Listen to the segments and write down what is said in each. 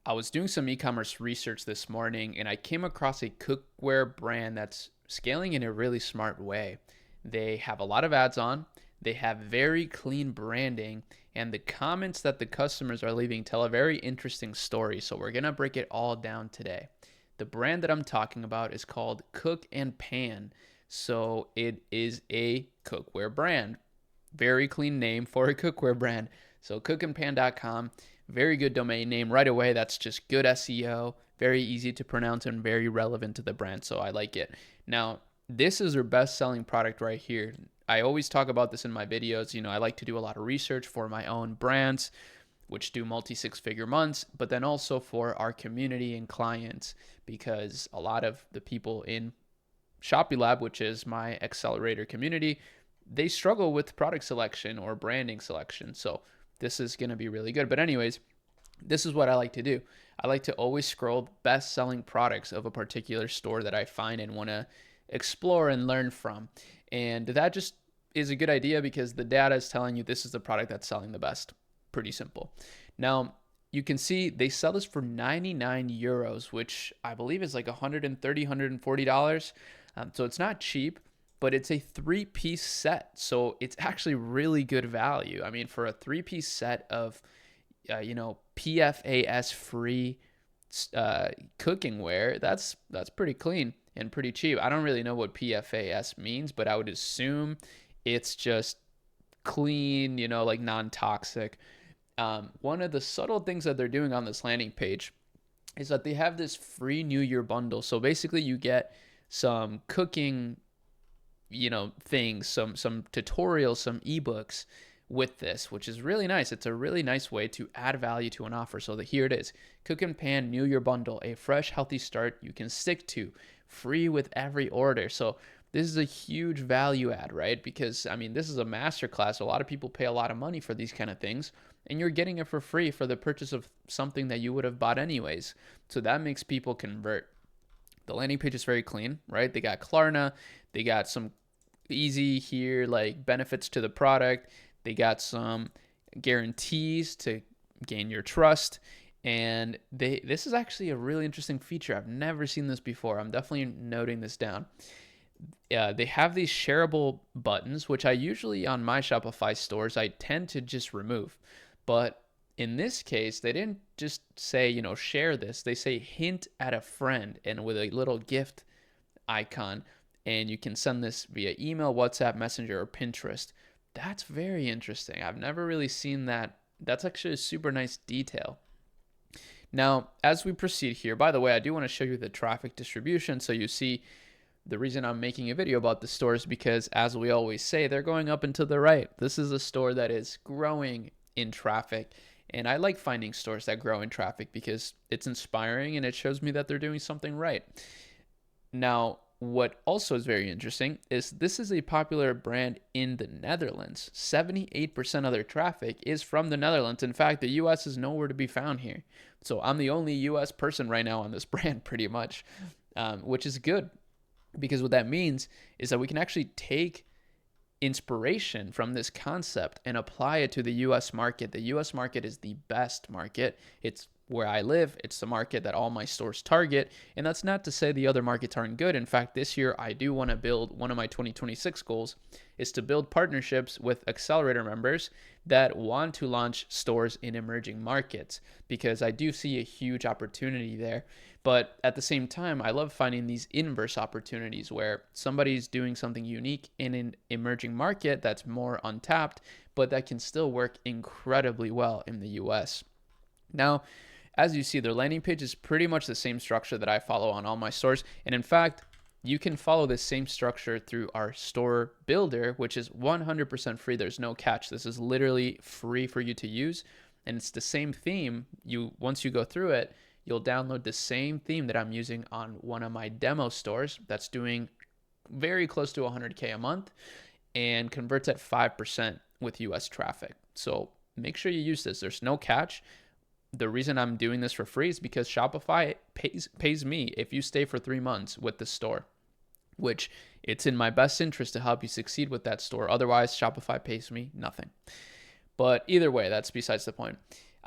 I was doing some e-commerce research this morning and I came across a cookware brand that's scaling in a really smart way. They have a lot of ads on, they have very clean branding, and the comments that the customers are leaving tell a very interesting story. So we're going to break it all down today. The brand that I'm talking about is called Cook and Pan. So it is a cookware brand. Very clean name for a cookware brand. So cookandpan.com, very good domain name right away. That's just good SEO, very easy to pronounce and very relevant to the brand. So I like it. Now, this is their best selling product right here. I always talk about this in my videos. I like to do a lot of research for my own brands, which do multi six figure months, but then also for our community and clients, because a lot of the people in Shopee Lab, which is my accelerator community, they struggle with product selection or branding selection. So this is going to be really good. But anyways, this is what I like to do. I like to always scroll best selling products of a particular store that I find and want to explore and learn from. And that just is a good idea because the data is telling you this is the product that's selling the best. Pretty simple. Now, you can see they sell this for 99 euros, which I believe is like $130, $140. So it's not cheap, but it's a three-piece set. So it's actually really good value. I mean, for a three-piece set of, PFAS free cooking ware, that's pretty clean and pretty cheap. I don't really know what PFAS means, but I would assume it's just clean, like non-toxic. One of the subtle things that they're doing on this landing page is that they have this free New Year bundle. So basically you get some cooking, things, some tutorials, some ebooks with this, which is really nice. It's a really nice way to add value to an offer. So here it is. Cook and Pan New Year bundle, a fresh, healthy start you can stick to, free with every order. So this is a huge value add, right? Because this is a masterclass. A lot of people pay a lot of money for these kind of things, and you're getting it for free for the purchase of something that you would have bought anyways. So that makes people convert. The landing page is very clean, right? They got Klarna, they got some easy here like benefits to the product, they got some guarantees to gain your trust, and this is actually a really interesting feature. I've never seen this before. I'm definitely noting this down. They have these shareable buttons, which I usually on my Shopify stores I tend to just remove, but in this case, they didn't just say, share this. They say hint at a friend and with a little gift icon. And you can send this via email, WhatsApp, Messenger, or Pinterest. That's very interesting. I've never really seen that. That's actually a super nice detail. Now, as we proceed here, by the way, I do want to show you the traffic distribution. So you see the reason I'm making a video about the store is because, as we always say, they're going up and to the right. This is a store that is growing in traffic. And I like finding stores that grow in traffic because it's inspiring and it shows me that they're doing something right. Now, what also is very interesting is this is a popular brand in the Netherlands. 78% of their traffic is from the Netherlands. In fact, the US is nowhere to be found here. So I'm the only US person right now on this brand pretty much, which is good because what that means is that we can actually take inspiration from this concept and apply it to the US market. The US market is the best market. It's where I live. It's the market that all my stores target. And that's not to say the other markets aren't good. In fact, this year I do want to build, one of my 2026 goals is to build partnerships with accelerator members that want to launch stores in emerging markets, because I do see a huge opportunity there. But at the same time, I love finding these inverse opportunities where somebody's doing something unique in an emerging market that's more untapped, but that can still work incredibly well in the US. Now, as you see, their landing page is pretty much the same structure that I follow on all my stores. And in fact, you can follow this same structure through our store builder, which is 100% free. There's no catch. This is literally free for you to use. And it's the same theme. Once you go through it, you'll download the same theme that I'm using on one of my demo stores that's doing very close to 100K a month and converts at 5% with US traffic. So make sure you use this. There's no catch. The reason I'm doing this for free is because Shopify pays me if you stay for 3 months with the store, which it's in my best interest to help you succeed with that store. Otherwise, Shopify pays me nothing. But either way, that's besides the point.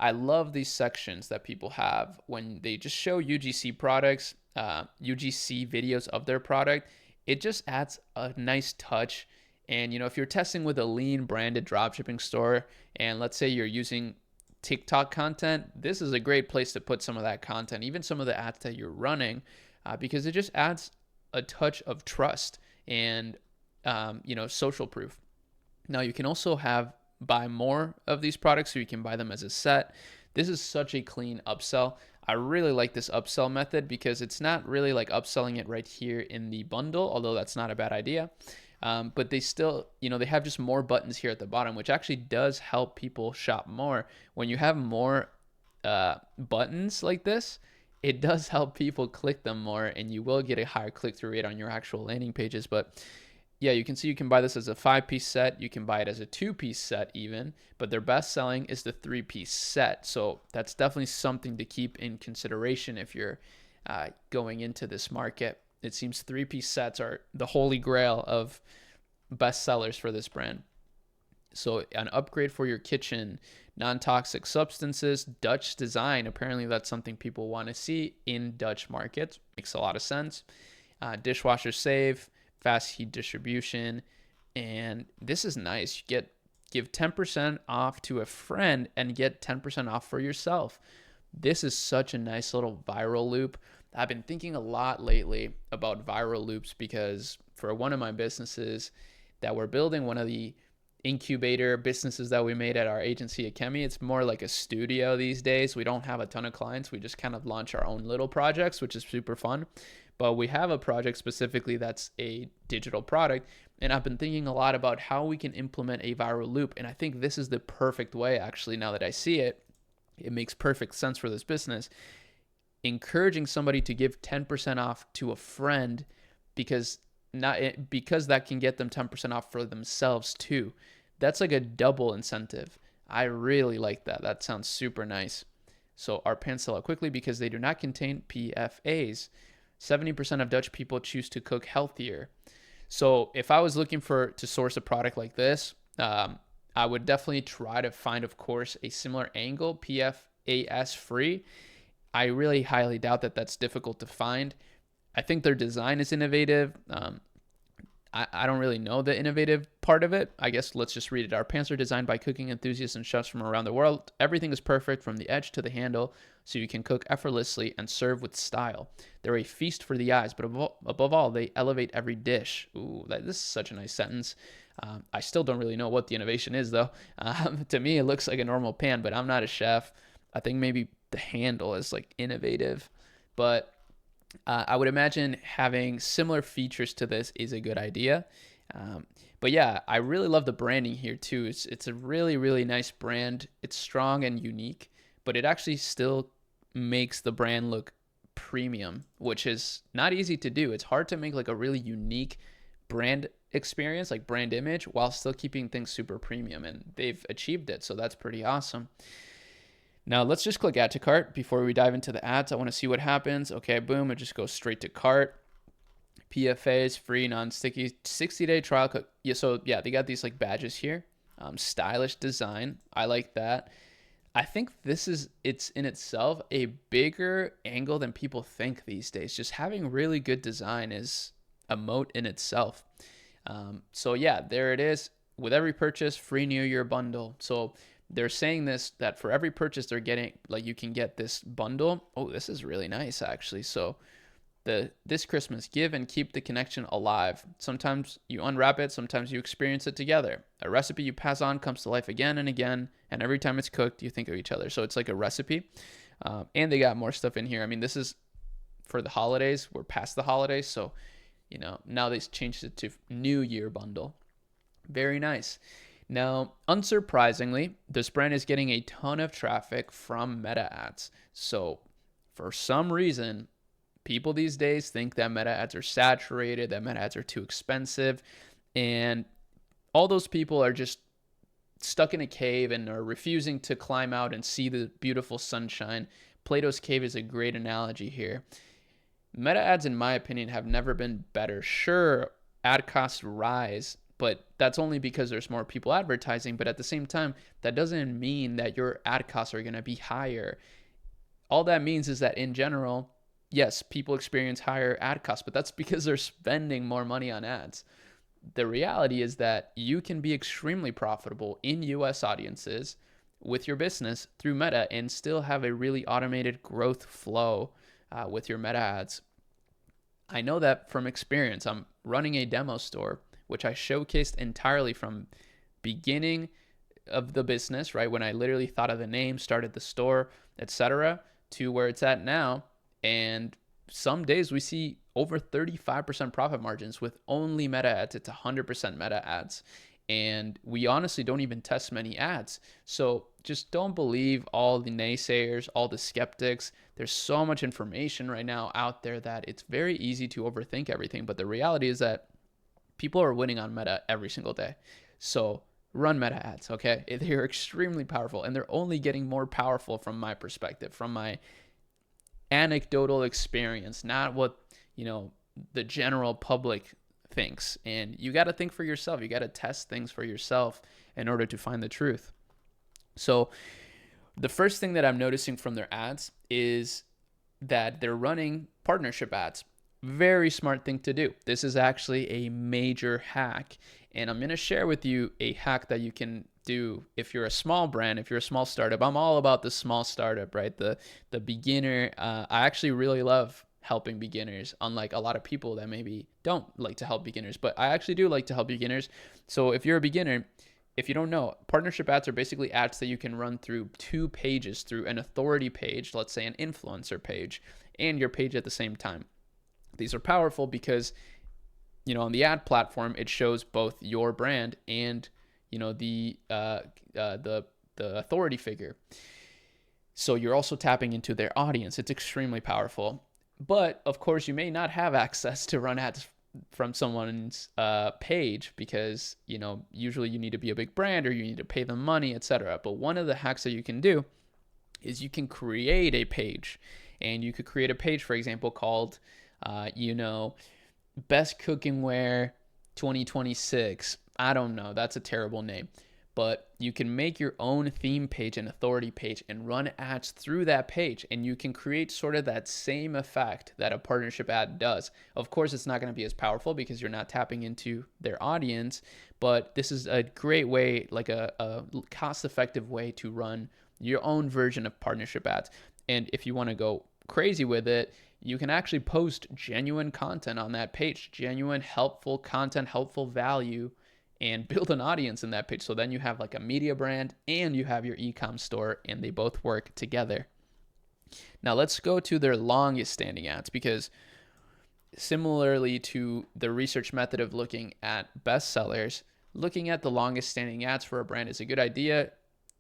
I love these sections that people have when they just show UGC products, UGC videos of their product. It just adds a nice touch. And, if you're testing with a lean branded dropshipping store, and let's say you're using TikTok content, this is a great place to put some of that content, even some of the ads that you're running, because it just adds a touch of trust and, social proof. Now, you can also buy more of these products, so you can buy them as a set. This is such a clean upsell. I really like this upsell method because it's not really like upselling it right here in the bundle, although that's not a bad idea. But they still, they have just more buttons here at the bottom, which actually does help people shop more. When you have more buttons like this, it does help people click them more, and you will get a higher click-through rate on your actual landing pages. But yeah, you can see you can buy this as a 5-piece set. You can buy it as a 2-piece set even, but their best selling is the 3-piece set. So that's definitely something to keep in consideration if you're going into this market. It seems 3-piece sets are the holy grail of best sellers for this brand. So an upgrade for your kitchen, non-toxic substances, Dutch design. Apparently that's something people want to see in Dutch markets. Makes a lot of sense. Dishwasher safe, fast heat distribution, and this is nice. You give 10% off to a friend and get 10% off for yourself. This is such a nice little viral loop. I've been thinking a lot lately about viral loops because for one of my businesses that we're building, one of the incubator businesses that we made at our agency Akemi, it's more like a studio these days. We don't have a ton of clients. We just kind of launch our own little projects, which is super fun. But we have a project specifically that's a digital product, and I've been thinking a lot about how we can implement a viral loop. And I think this is the perfect way, actually, now that I see it. It makes perfect sense for this business. Encouraging somebody to give 10% off to a friend because that can get them 10% off for themselves too. That's like a double incentive. I really like that. That sounds super nice. So our pants sell out quickly because they do not contain PFAs. 70% of Dutch people choose to cook healthier. So if I was looking to source a product like this, I would definitely try to find, of course, a similar angle, PFAS free. I really highly doubt that that's difficult to find. I think their design is innovative. I don't really know the innovative part of it. I guess let's just read it. Our pants are designed by cooking enthusiasts and chefs from around the world. Everything is perfect from the edge to the handle, so you can cook effortlessly and serve with style. They're a feast for the eyes, but above all, they elevate every dish. Ooh, this is such a nice sentence. I still don't really know what the innovation is, though. To me, it looks like a normal pan, but I'm not a chef. I think maybe the handle is like innovative, but I would imagine having similar features to this is a good idea. But yeah, I really love the branding here too. It's a really, really nice brand. It's strong and unique, but it actually still makes the brand look premium, which is not easy to do. It's hard to make like a really unique brand experience, like brand image, while still keeping things super premium, and they've achieved it. So that's pretty awesome. Now let's just click add to cart before we dive into the ads. I want to see what happens. Okay, boom, it just goes straight to cart. PFAs, free, non-sticky, 60-day trial. Yeah, so yeah, they got these like badges here. Stylish design. I like that. I think it's in itself a bigger angle than people think these days. Just having really good design is a moat in itself. So yeah, there it is. With every purchase, free New Year bundle. So they're saying that for every purchase they're getting, like you can get this bundle. Oh, this is really nice actually. So this Christmas, give and keep the connection alive. Sometimes you unwrap it, sometimes you experience it together. A recipe you pass on comes to life again and again, and every time it's cooked, you think of each other. So it's like a recipe. And they got more stuff in here. I mean, this is for the holidays. We're past the holidays, so now they changed it to New Year bundle. Very nice. Now, unsurprisingly, this brand is getting a ton of traffic from meta ads. So for some reason, people these days think that meta ads are saturated, that meta ads are too expensive, and all those people are just stuck in a cave and are refusing to climb out and see the beautiful sunshine. Plato's cave is a great analogy here. Meta ads, in my opinion, have never been better. Sure, ad costs rise but that's only because there's more people advertising. But at the same time, that doesn't mean that your ad costs are going to be higher. All that means is that in general, yes, people experience higher ad costs, but that's because they're spending more money on ads. The reality is that you can be extremely profitable in US audiences with your business through Meta and still have a really automated growth flow with your Meta ads. I know that from experience. I'm running a demo store, which I showcased entirely from beginning of the business, right? When I literally thought of the name, started the store, etc., to where it's at now. And some days we see over 35% profit margins with only Meta ads. It's 100% Meta ads. And we honestly don't even test many ads. So just don't believe all the naysayers, all the skeptics. There's so much information right now out there that it's very easy to overthink everything. But the reality is that people are winning on Meta every single day. So run Meta ads, okay? They're extremely powerful, and they're only getting more powerful from my perspective, from my anecdotal experience, not what, the general public thinks. And you got to think for yourself. You got to test things for yourself in order to find the truth. So the first thing that I'm noticing from their ads is that they're running partnership ads. Very smart thing to do. This is actually a major hack. And I'm going to share with you a hack that you can do if you're a small brand, if you're a small startup. I'm all about the small startup, right? The beginner. I actually really love helping beginners, unlike a lot of people that maybe don't like to help beginners. But I actually do like to help beginners. So if you're a beginner, if you don't know, partnership ads are basically ads that you can run through two pages, through an authority page, let's say an influencer page, and your page at the same time. These are powerful because, on the ad platform, it shows both your brand and, the authority figure. So you're also tapping into their audience. It's extremely powerful. But of course, you may not have access to run ads from someone's page because, usually you need to be a big brand or you need to pay them money, etc. But one of the hacks that you can do is you can create a page. And you could create a page, for example, called Best Cookware 2026. I don't know. That's a terrible name. But you can make your own theme page and authority page and run ads through that page. And you can create sort of that same effect that a partnership ad does. Of course, it's not going to be as powerful because you're not tapping into their audience. But this is a great way, like a cost-effective way to run your own version of partnership ads. And if you want to go crazy with it, you can actually post genuine content on that page, genuine helpful content, helpful value, and build an audience in that page. So then you have like a media brand and you have your e-com store, and they both work together. Now let's go to their longest standing ads, because similarly to the research method of looking at bestsellers, looking at the longest standing ads for a brand is a good idea,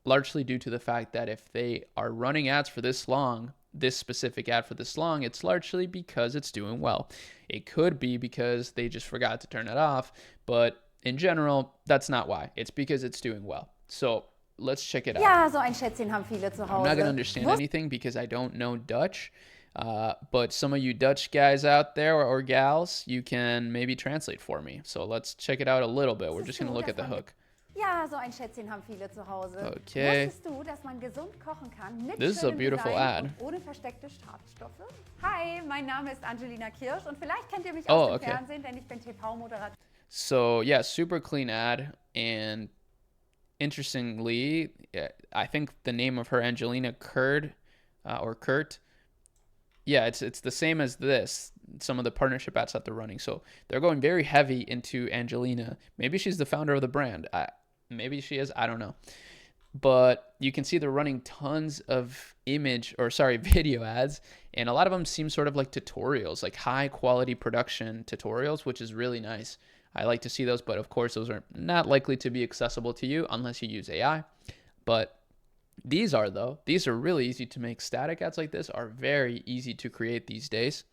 largely due to the fact that if they are running ads for this long, this specific ad for this long, it's largely because it's doing well. It could be because they just forgot to turn it off, but in general, that's not why. It's because it's doing well. So let's check it out. Ja, so ein Schätzchen haben viele zu I'm not going to Hause. understand anything because I don't know Dutch. But some of you Dutch guys out there or gals, you can maybe translate for me. So let's check it out a little bit. We're just going to look at the hook. Ja, so ein Schätzchen haben viele zu Hause. Okay. Wusstest du, dass man gesund kochen kann mit This is a schönem beautiful Design ad. und ohne versteckte Schadstoffe? Hi, mein Name ist Angelina Kirsch und vielleicht kennt ihr mich Oh, aus dem okay. Fernsehen, denn ich bin TV-Moderatorin. So yeah, super clean ad. And interestingly, I think the name of her, Angelina Kurd, or Kurt, yeah, it's the same as this. Some of the partnership ads that they're running. So they're going very heavy into Angelina. Maybe she's the founder of the brand. Maybe she is. I don't know. But you can see they're running tons of video ads, and a lot of them seem sort of like tutorials, like high quality production tutorials, which is really nice. I like to see those, but of course those are not likely to be accessible to you unless you use AI. But these are really easy to make. Static ads like this are very easy to create these days.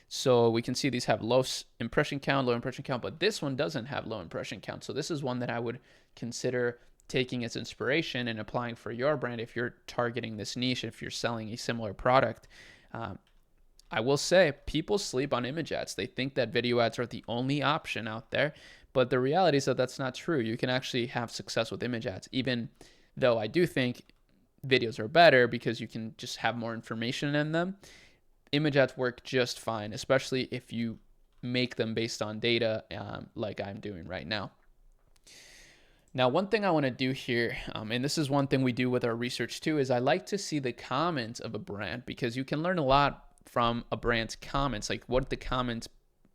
So we can see these have low impression count, but this one doesn't have low impression count. So this is one that I would consider taking as inspiration and applying for your brand if you're targeting this niche, if you're selling a similar product. I will say people sleep on image ads. They think that video ads are the only option out there, But the reality is that that's not true. You can actually have success with image ads, even though I do think videos are better because you can just have more information in them. Image ads work just fine, especially if you make them based on data, like I'm doing right now. Now, one thing I want to do here, and this is one thing we do with our research too, is I like to see the comments of a brand, because you can learn a lot from a brand's comments, like what the comments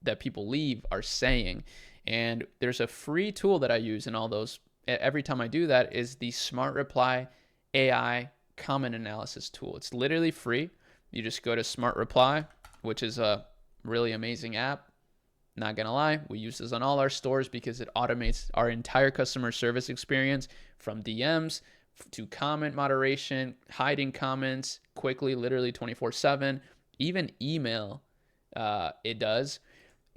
that people leave are saying. And there's a free tool that I use in all those. Every time I do that is the Smart Reply AI comment analysis tool. It's literally free. You just go to Smart Reply, which is a really amazing app. Not gonna lie, we use this on all our stores because it automates our entire customer service experience, from DMs to comment moderation, hiding comments quickly, literally 24/7, even email. It does.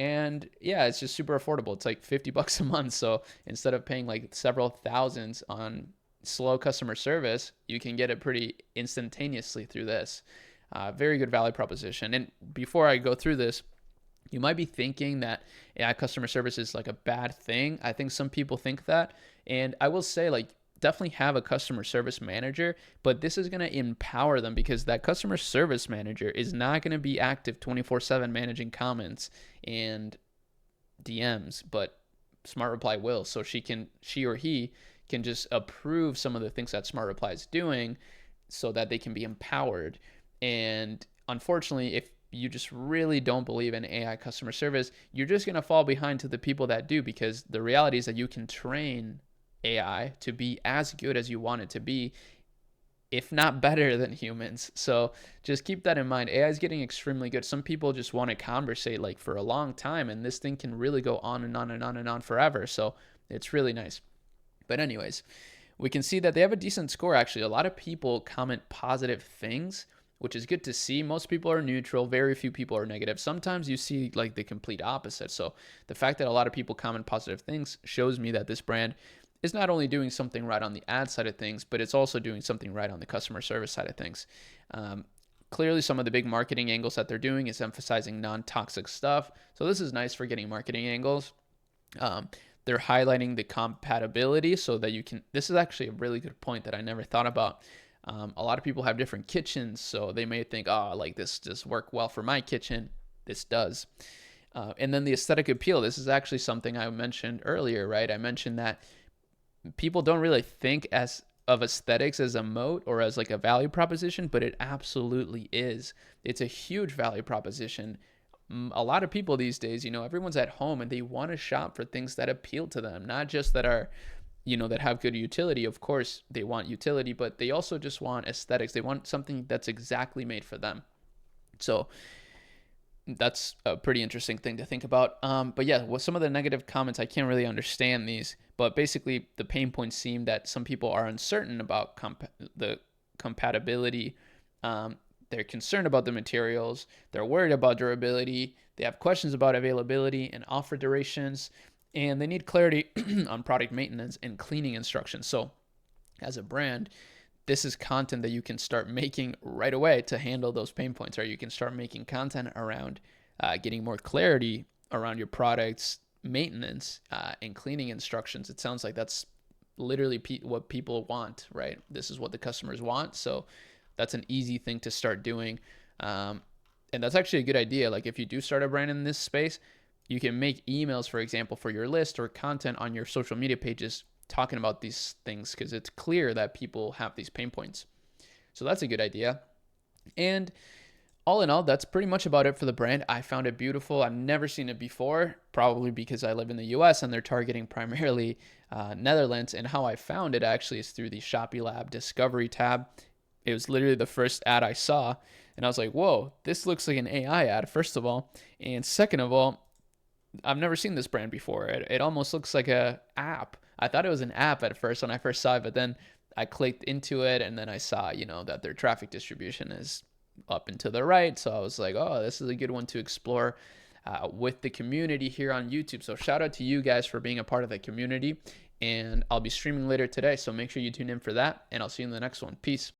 And yeah, it's just super affordable. It's like $50 a month. So instead of paying like several thousands on slow customer service, you can get it pretty instantaneously through this. Very good value proposition. And before I go through this, you might be thinking that AI customer service is like a bad thing. I think some people think that. And I will say, like, definitely have a customer service manager, but this is going to empower them, because that customer service manager is not going to be active 24/7 managing comments and DMs, but Smart Reply will. So she or he can just approve some of the things that Smart Reply is doing so that they can be empowered. And unfortunately, if you just really don't believe in AI customer service, you're just going to fall behind to the people that do, because the reality is that you can train AI to be as good as you want it to be, if not better than humans. So just keep that in mind. AI is getting extremely good. Some people just want to conversate like for a long time, and this thing can really go on and on and on and on forever. So it's really nice. But anyways, we can see that they have a decent score actually. A lot of people comment positive things, which is good to see. Most people are neutral, very few people are negative. Sometimes you see like the complete opposite. So the fact that a lot of people comment positive things shows me that this brand is not only doing something right on the ad side of things, but it's also doing something right on the customer service side of things. Clearly, some of the big marketing angles that they're doing is emphasizing non-toxic stuff. So this is nice for getting marketing angles. They're highlighting the compatibility so that you can, this is actually a really good point that I never thought about. A lot of people have different kitchens, so they may think, oh, like this just work well for my kitchen. This does. And then the aesthetic appeal. This is actually something I mentioned earlier, right? I mentioned that people don't really think as of aesthetics as a moat or as like a value proposition, but it absolutely is. It's a huge value proposition. A lot of people these days, everyone's at home and they want to shop for things that appeal to them, not just that are, that have good utility. Of course, they want utility, but they also just want aesthetics. They want something that's exactly made for them. So that's a pretty interesting thing to think about. But yeah, with some of the negative comments, I can't really understand these. But basically, the pain points seem that some people are uncertain about the compatibility. They're concerned about the materials. They're worried about durability. They have questions about availability and offer durations. And they need clarity on product maintenance and cleaning instructions. So as a brand, this is content that you can start making right away to handle those pain points, or you can start making content around getting more clarity around your product's maintenance and cleaning instructions. It sounds like that's literally what people want, right? This is what the customers want. So that's an easy thing to start doing. And that's actually a good idea. Like if you do start a brand in this space, you can make emails, for example, for your list or content on your social media pages talking about these things, because it's clear that people have these pain points. So that's a good idea. And all in all, that's pretty much about it for the brand. I found it beautiful. I've never seen it before, probably because I live in the US and they're targeting primarily Netherlands. And how I found it actually is through the Shopee Lab Discovery tab. It was literally the first ad I saw. And I was like, whoa, this looks like an AI ad, first of all. And second of all, I've never seen this brand before. It almost looks like a app. I thought it was an app at first when I first saw it, but then I clicked into it and then I saw, that their traffic distribution is up and to the right. So I was like, oh, this is a good one to explore with the community here on YouTube. So shout out to you guys for being a part of the community. And I'll be streaming later today, so make sure you tune in for that. And I'll see you in the next one. Peace.